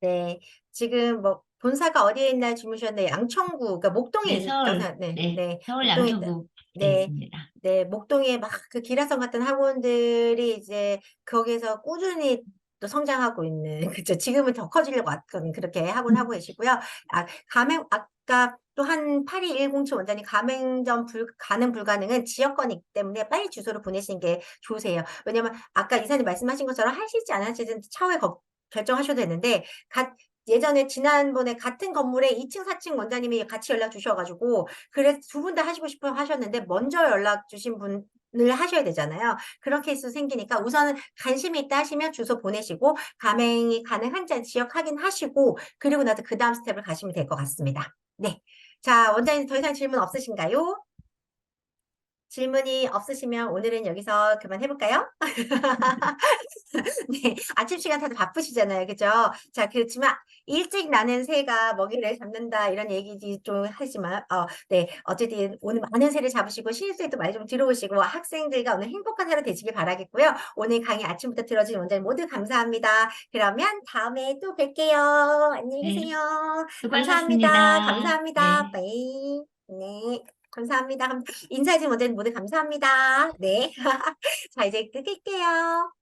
네, 지금 뭐 본사가 어디에 있나 주무셨는데 양천구, 그러니까 목동에 네, 있다고 서울, 네, 네, 네, 서울 목동에 양천구에 네, 있습니다. 네, 목동에 막 그 기라성 같은 학원들이 이제 거기서 꾸준히 또 성장하고 있는 그죠. 지금은 더 커지려고 그렇게 학원하고 계시고요. 아까 또 한 8210 원장님 가맹점 가능 불가능은 지역권이기 때문에 빨리 주소를 보내시는 게 좋으세요. 왜냐면 아까 이사님 말씀하신 것처럼 하실지 안 하실지는 차후에 결정하셔도 되는데 예전에 지난번에 같은 건물에 2층, 4층 원장님이 같이 연락 주셔가지고 그래서 두 분 다 하시고 싶어 하셨는데 먼저 연락 주신 분을 하셔야 되잖아요. 그런 케이스 생기니까 우선은 관심이 있다 하시면 주소 보내시고 가맹이 가능한지 지역 확인하시고 그리고 나서 그 다음 스텝을 가시면 될 것 같습니다. 네. 자, 원장님 더 이상 질문 없으신가요? 질문이 없으시면 오늘은 여기서 그만해볼까요? 네, 아침 시간 다들 바쁘시잖아요. 그죠? 자, 그렇지만 일찍 나는 새가 먹이를 잡는다 이런 얘기 좀 하지만 네, 어쨌든 오늘 많은 새를 잡으시고 신입생도 많이 좀 들어오시고 학생들과 오늘 행복한 하루 되시길 바라겠고요. 오늘 강의 아침부터 들어주신 원장님 모두 감사합니다. 그러면 다음에 또 뵐게요. 안녕히 네, 계세요. 감사합니다. 수고하셨습니다. 감사합니다. 네. 네. 네. 감사합니다. 인사해 주신 원장님 모두 감사합니다. 네. 자, 이제 끊을게요.